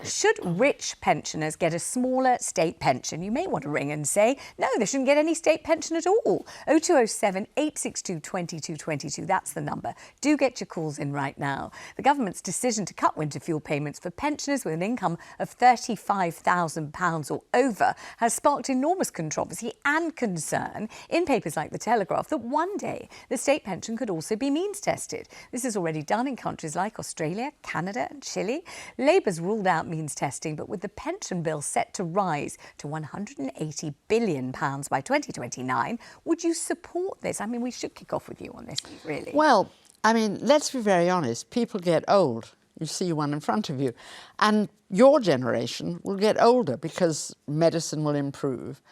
Should rich pensioners get a smaller state pension? You may want to ring and say, no, they shouldn't get any state pension at all. 0207 862 2222, that's the number. Do get your calls in right now. The government's decision to cut winter fuel payments for pensioners with an income of £35,000 or over has sparked enormous controversy and concern in papers like The Telegraph that one day the state pension could also be means tested. This is already done in countries like Australia, Canada and Chile. Labour's ruled out means testing, but with the pension bill set to rise to £180 billion by 2029, would you support this? I mean, we should kick off with you on this, really. Well, I mean, let's be very honest. People get old. You see one in front of you. And your generation will get older because medicine will improve.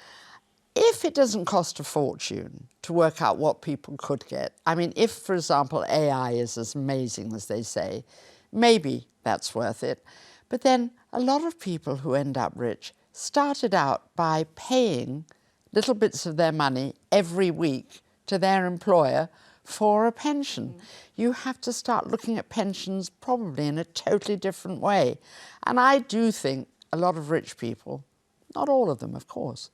If it doesn't cost a fortune to work out what people could get, I mean, if, for example, AI is as amazing as they say, maybe that's worth it. But then a lot of people who end up rich started out by paying little bits of their money every week to their employer for a pension. You have to start looking at pensions probably in a totally different way. And I do think a lot of rich people, not all of them, of course,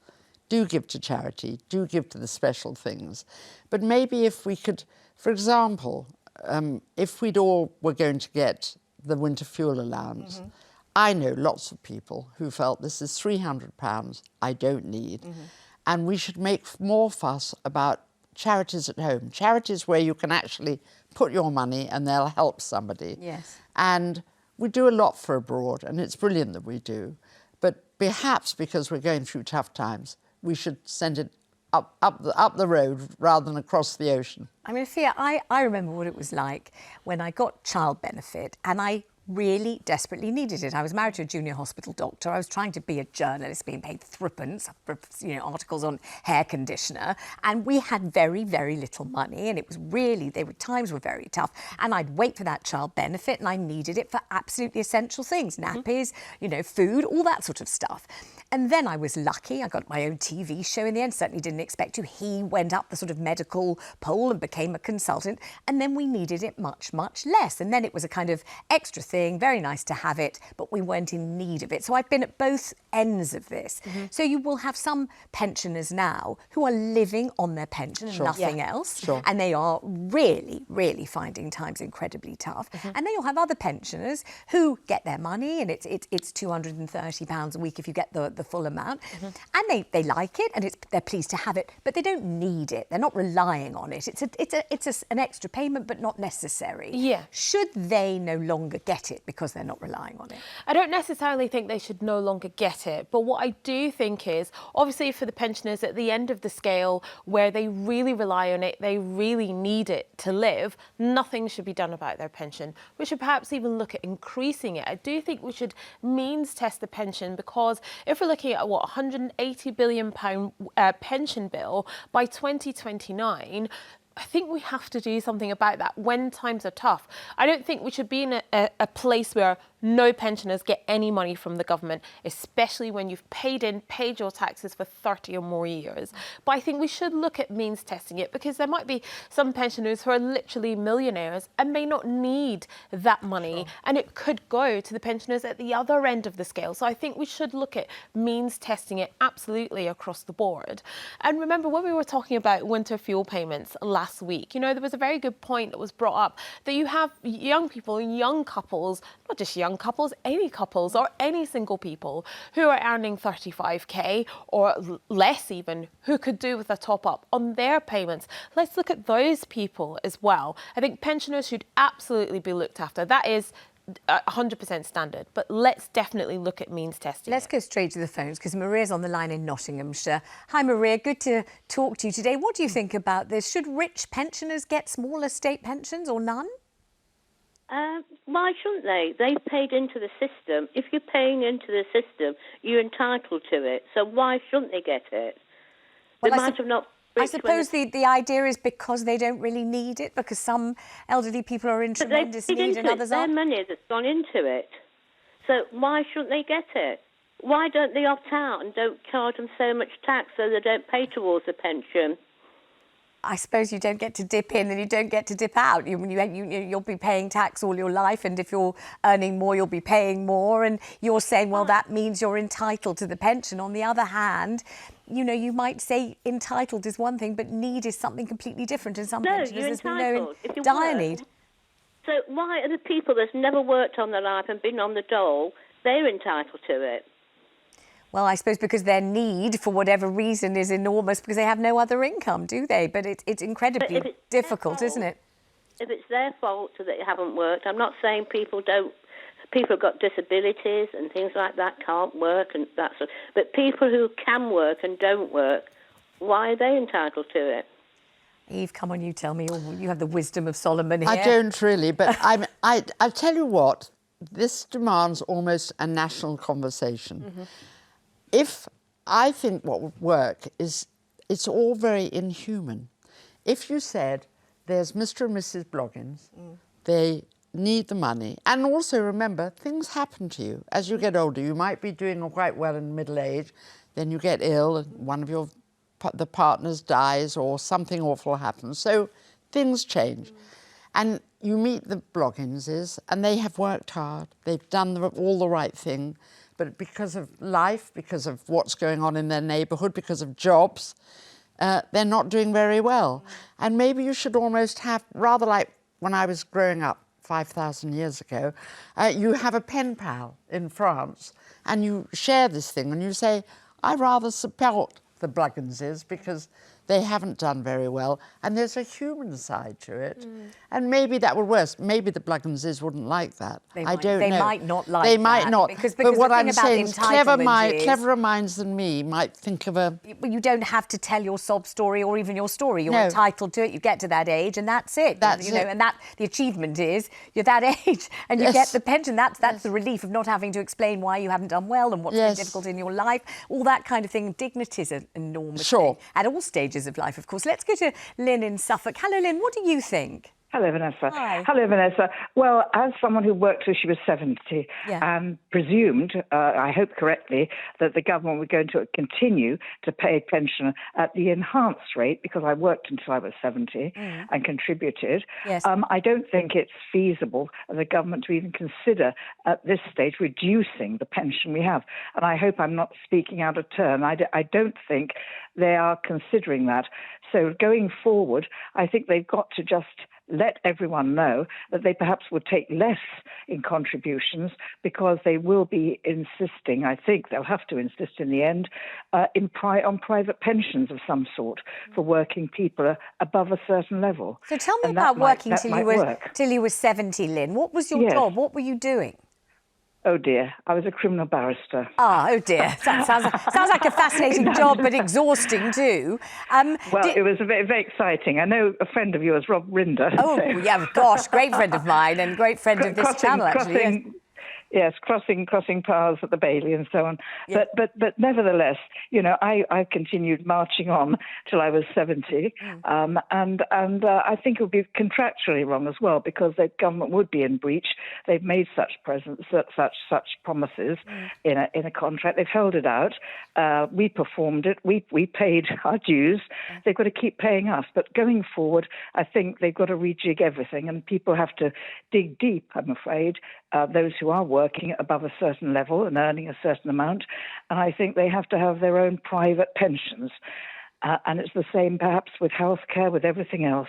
do give to charity, do give to the special things. But maybe if we could, for example, if we'd all were going to get the winter fuel allowance, I know lots of people who felt this is £300 I don't need. And we should make more fuss about charities at home, charities where you can actually put your money and they'll help somebody. Yes. And we do a lot for abroad, and it's brilliant that we do. But perhaps because we're going through tough times, we should send it up the road rather than across the ocean. I mean, Afua, I remember what it was like when I got child benefit and I really desperately needed it. I was married to a junior hospital doctor. I was trying to be a journalist, being paid threepence for, articles on hair conditioner. And we had very, very little money. And it was really, times were very tough. And I'd wait for that child benefit and I needed it for absolutely essential things, nappies, food, all that sort of stuff. And then I was lucky. I got my own TV show in the end. Certainly didn't expect to. He went up the sort of medical pole and became a consultant. And then we needed it much, much less. And then it was a kind of extra thing, very nice to have it, but we weren't in need of it. So I've been at both ends of this. So you will have some pensioners now who are living on their pension and nothing else. And they are really, really finding times incredibly tough. And then you'll have other pensioners who get their money and it's £230 a week if you get the full amount. And they like it and they're pleased to have it, but they don't need it. They're not relying on it. It's an extra payment, but not necessary. Yeah. Should they no longer get it because they're not relying on it? I don't necessarily think they should no longer get it, but what I do think is, obviously for the pensioners at the end of the scale where they really rely on it, they really need it to live, nothing should be done about their pension. We should perhaps even look at increasing it. I do think we should means test the pension, because if we're looking at what, £180 billion pension bill by 2029, I think we have to do something about that when times are tough. I don't think we should be in a place where no pensioners get any money from the government, especially when you've paid your taxes for 30 or more years. But I think we should look at means testing it, because there might be some pensioners who are literally millionaires and may not need that money, and it could go to the pensioners at the other end of the scale. So I think we should look at means testing it absolutely across the board. And remember, when we were talking about winter fuel payments last week, there was a very good point that was brought up, that you have young people, young couples, not just young couples, any couples or any single people who are earning 35k or less even, who could do with a top up on their payments. Let's look at those people as well. I think pensioners should absolutely be looked after. That is 100% standard, but let's definitely look at means testing. Let's go straight to the phones, because Maria's on the line in Nottinghamshire. Hi Maria, good to talk to you today. What do you think about this? Should rich pensioners get smaller state pensions or none? Why shouldn't they? They've paid into the system. If you're paying into the system, you're entitled to it. So why shouldn't they get it? Well, they might have not. I suppose the idea is because they don't really need it, because some elderly people are in tremendous need and others aren't. Their money that's gone into it. So why shouldn't they get it? Why don't they opt out and don't charge them so much tax so they don't pay towards the pension? I suppose you don't get to dip in and you don't get to dip out. You'll be paying tax all your life, and if you're earning more, you'll be paying more. And you're saying, well, that means you're entitled to the pension. On the other hand, you might say entitled is one thing, but need is something completely different. And some pensioners, as we know, in dire need. So why are the people that's never worked on their life and been on the dole, they're entitled to it? Well, I suppose because their need, for whatever reason, is enormous because they have no other income, do they? But it's incredibly difficult, isn't it? If it's their fault that they haven't worked, I'm not saying people have got disabilities and things like that, can't work and that sort. But people who can work and don't work, why are they entitled to it? Eve, come on, you tell me. You have the wisdom of Solomon here. I don't really, but I'll tell you what, this demands almost a national conversation. Mm-hmm. I think what would work is, it's all very inhuman. If you said, there's Mr. and Mrs. Bloggins, they need the money, and also remember, things happen to you. As you get older, you might be doing quite well in middle age, then you get ill and one of the partners dies or something awful happens. So things change. And you meet the Blogginses and they have worked hard. They've done all the right thing. But because of life, because of what's going on in their neighbourhood, because of jobs, they're not doing very well. And maybe you should almost have, rather like when I was growing up 5,000 years ago, you have a pen pal in France and you share this thing and you say, I rather support the Blugginses because they haven't done very well, and there's a human side to it. And maybe that would work. Maybe the Blugginses wouldn't like that. I don't know. They might not like that. They might not. Because but what the I'm thing about saying is cleverer minds than me might think of a... You don't have to tell your sob story or even your story. You're No. entitled to it. You get to that age and that's it. That's it. And the achievement is you're that age and you get the pension. That's the relief of not having to explain why you haven't done well and what's been difficult in your life. All that kind of thing. Dignity is an enormous thing at all stages of life, of course. Let's go to Lynn in Suffolk. Hello, Lynn. What do you think? Hello, Vanessa. Hi. Hello, Vanessa. Well, as someone who worked till she was 70 and presumed, I hope correctly, that the government was going to continue to pay a pension at the enhanced rate, because I worked until I was 70 and contributed, I don't think it's feasible for the government to even consider at this stage reducing the pension we have. And I hope I'm not speaking out of turn. I don't think they are considering that. So going forward, I think they've got to just let everyone know that they perhaps would take less in contributions, because they will be insisting, I think they'll have to insist in the end, on private pensions of some sort for working people above a certain level. So tell me about working till you were 70, Lynn. What was your job? What were you doing? Oh dear, I was a criminal barrister. Oh dear, that sounds like a fascinating job, but exhausting too. It was very, very exciting. I know a friend of yours, Rob Rinder. Oh, yeah, gosh, great friend of mine and great friend of this channel, actually. Yes, crossing paths at the Bailey and so on. Yeah. But nevertheless, I continued marching on till I was 70, and I think it would be contractually wrong as well, because the government would be in breach. They've made such promises in a contract. They've held it out. We performed it. We paid our dues. They've got to keep paying us. But going forward, I think they've got to rejig everything, and people have to dig deep, I'm afraid, those who are working above a certain level and earning a certain amount. And I think they have to have their own private pensions. And it's the same perhaps with healthcare, with everything else.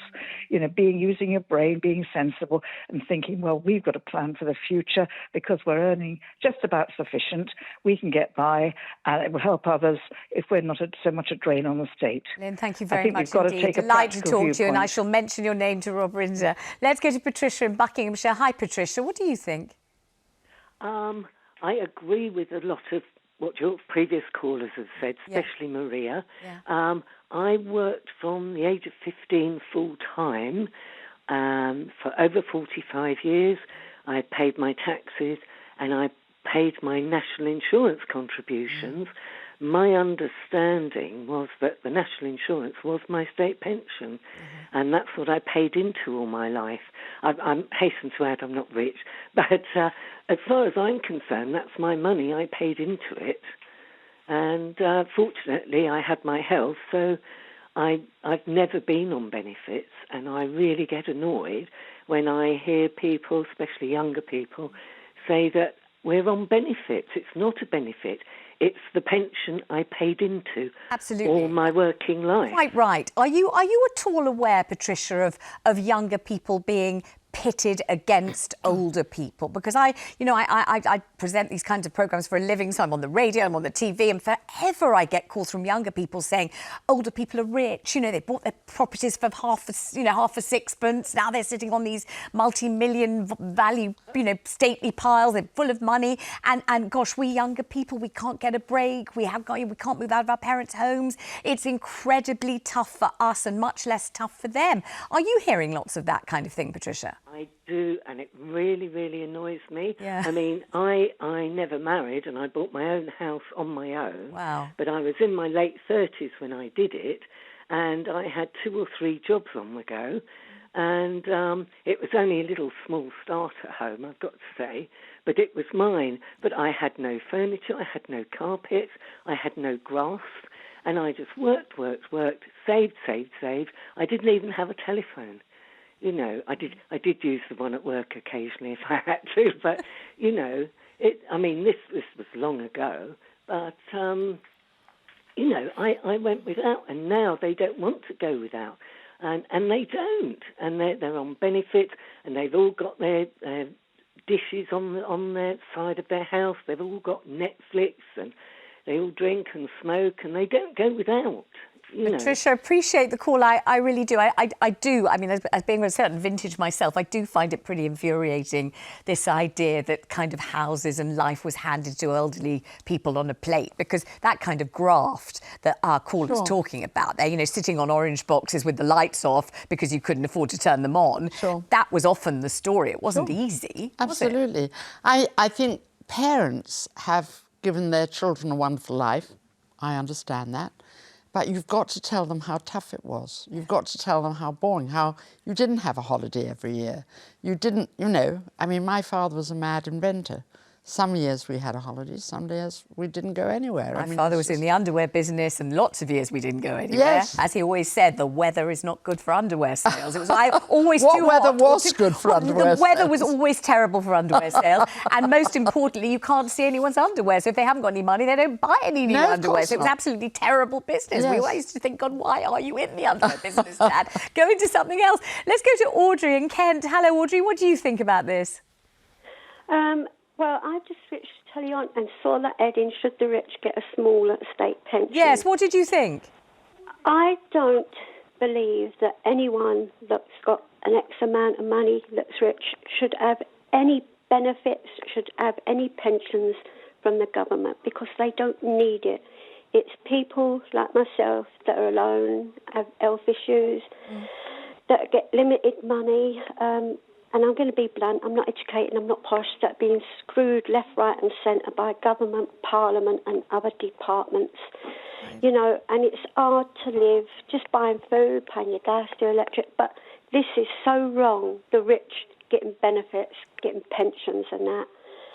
Using your brain, being sensible and thinking, well, we've got a plan for the future because we're earning just about sufficient. We can get by, and it will help others if we're not so much a drain on the state. Lynn, thank you very much indeed. It's a delight to talk to you, and I shall mention your name to Rob Rinder. Let's go to Patricia in Buckinghamshire. Hi, Patricia. What do you think? I agree with a lot of what your previous callers have said, especially Maria. Yeah. I worked from the age of 15 full-time for over 45 years. I paid my taxes and I paid my national insurance contributions. My understanding was that the national insurance was my state pension, and that's what I paid into all my life. I'm hasten to add, I'm not rich, but as far as I'm concerned, that's my money. I paid into it, and fortunately, I had my health, so I've never been on benefits, and I really get annoyed when I hear people, especially younger people, say that we're on benefits. It's not a benefit. It's the pension I paid into all my working life. Quite right. Are you at all aware, Patricia, of younger people being pitted against older people? Because I present these kinds of programmes for a living, so I'm on the radio, I'm on the TV, and forever I get calls from younger people saying older people are rich. You know, they bought their properties for half a sixpence. Now they're sitting on these multi-million value, stately piles. They're full of money, and gosh, we younger people, we can't get a break. We can't move out of our parents' homes. It's incredibly tough for us, and much less tough for them. Are you hearing lots of that kind of thing, Patricia? I do, and it really, really annoys me. Yeah. I mean, I never married, and I bought my own house on my own. Wow. But I was in my late 30s when I did it, and I had 2 or 3 jobs on the go, and it was only a little small starter home, I've got to say, but it was mine. But I had no furniture, I had no carpets, I had no grass, and I just worked, saved. I didn't even have a telephone. You know, I did use the one at work occasionally if I had to, but, this was long ago, but, I went without, and now they don't want to go without, and they don't, and they're on benefits, and they've all got their dishes on their side of their house, they've all got Netflix, and they all drink and smoke, and they don't go without. Patricia, I appreciate the call. I really do. I do. I mean, as being a certain vintage myself, I do find it pretty infuriating, this idea that kind of houses and life was handed to elderly people on a plate, because that kind of graft that our caller's talking about there, sitting on orange boxes with the lights off because you couldn't afford to turn them on, that was often the story. It wasn't easy, Absolutely. was it? I think parents have given their children a wonderful life. I understand that. But you've got to tell them how tough it was. You've got to tell them how boring, how you didn't have a holiday every year. You didn't, my father was a mad inventor. Some years we had a holiday, some years we didn't go anywhere. My father was in the underwear business, and lots of years we didn't go anywhere. Yes. As he always said, the weather is not good for underwear sales. It was always what too weather hot. was good for underwear sales? The weather was always terrible for underwear sales. And most importantly, you can't see anyone's underwear. So if they haven't got any money, they don't buy any new underwear. So it was absolutely terrible business. Yes. We always used to think, God, why are you in the underwear business, Dad? Go into something else. Let's go to Audrey in Kent. Hello, Audrey. What do you think about this? Well, I just switched to telly on and saw that heading, should the rich get a smaller state pension? Yes, what did you think? I don't believe that anyone that's got an X amount of money that's rich should have any benefits, should have any pensions from the government, because they don't need it. It's people like myself that are alone, have health issues, that get limited money, and I'm going to be blunt, I'm not educated, I'm not posh, that are being screwed left, right and centre by government, parliament and other departments. And it's hard to live just buying food, paying your gas, your electric, but this is so wrong, the rich getting benefits, getting pensions and that.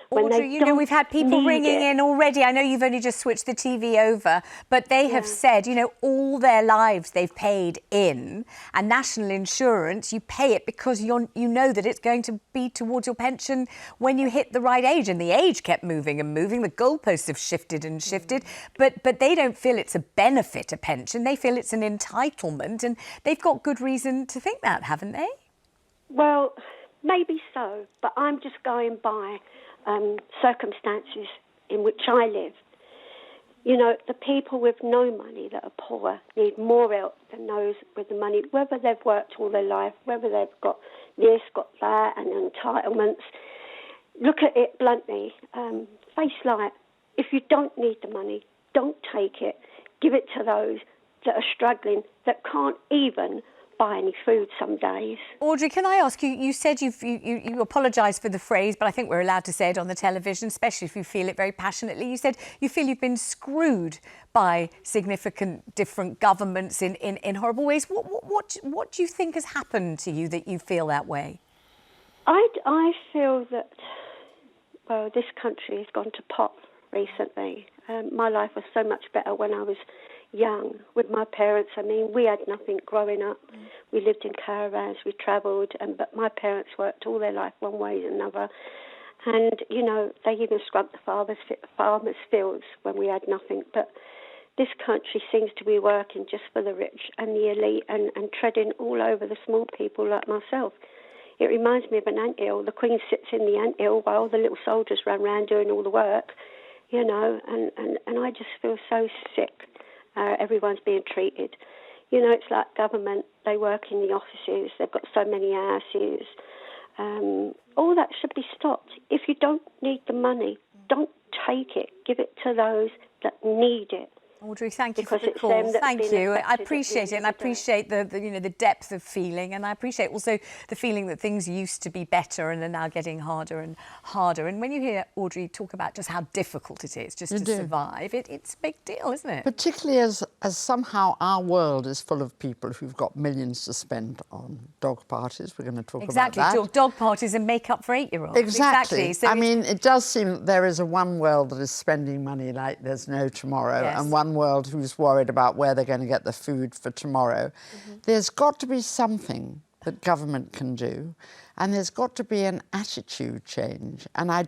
Audrey, we've had people ringing in already. I know you've only just switched the TV over, but they have said, all their lives they've paid in, and national insurance, you pay it because you know that it's going to be towards your pension when you hit the right age. And the age kept moving and moving. The goalposts have shifted and shifted, but they don't feel it's a benefit, a pension. They feel it's an entitlement, and they've got good reason to think that, haven't they? Well, maybe so, but I'm just going by circumstances in which I live. The people with no money that are poor need more help than those with the money, whether they've worked all their life, whether they've got this, got that, and entitlements. Look at it bluntly. Face light. If you don't need the money, don't take it. Give it to those that are struggling, that can't even buy any food some days. Audrey, can I ask you, you said you apologise for the phrase, but I think we're allowed to say it on the television, especially if you feel it very passionately. You said you feel you've been screwed by significant different governments in horrible ways. What do you think has happened to you that you feel that way? I feel that, this country has gone to pot recently. My life was so much better when I was young with my parents. I mean, we had nothing growing up. We lived in caravans, we travelled, but my parents worked all their life one way or another. And, you know, they even scrubbed the farmers' fields when we had nothing. But this country seems to be working just for the rich and the elite and treading all over the small people like myself. It reminds me of an anthill. The Queen sits in the anthill while the little soldiers run around doing all the work, you know, and I just feel so sick. Everyone's being treated. You know, it's like government. They work in the offices. They've got so many houses. All that should be stopped. If you don't need the money, don't take it. Give it to those that need it. Audrey, thank you for the call. Thank you. I appreciate it, and I appreciate the depth of feeling, and I appreciate also the feeling that things used to be better and are now getting harder and harder. And when you hear Audrey talk about just how difficult it is just to survive, it's a big deal, isn't it? Particularly as somehow our world is full of people who've got millions to spend on dog parties. We're going to talk about that. Exactly, dog parties and makeup for 8-year-olds. Exactly. So I mean, it does seem there is one world that is spending money like there's no tomorrow, and one world who's worried about where they're going to get the food for tomorrow. There's got to be something that government can do, and there's got to be an attitude change. And I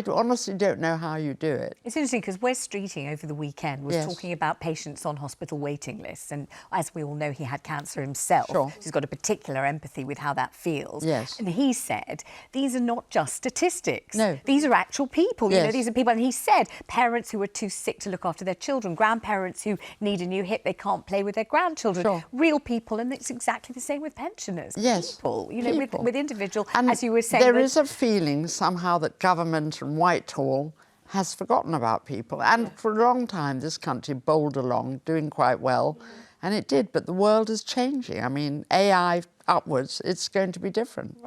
honestly don't know how you do it. It's interesting because Wes Streeting over the weekend was talking about patients on hospital waiting lists, and as we all know, he had cancer himself. So he's got a particular empathy with how that feels. Yes. And he said, these are not just statistics. No. These are actual people. You know, these are people. And he said, parents who are too sick to look after their children, grandparents who need a new hip, they can't play with their grandchildren. Real people, and it's exactly the same with pensioners. Yes. People, you know, with individual, and as you were saying. There is a feeling somehow that government and Whitehall has forgotten about people. And for a long time, this country bowled along, doing quite well. And it did, but the world is changing. I mean, AI upwards, it's going to be different.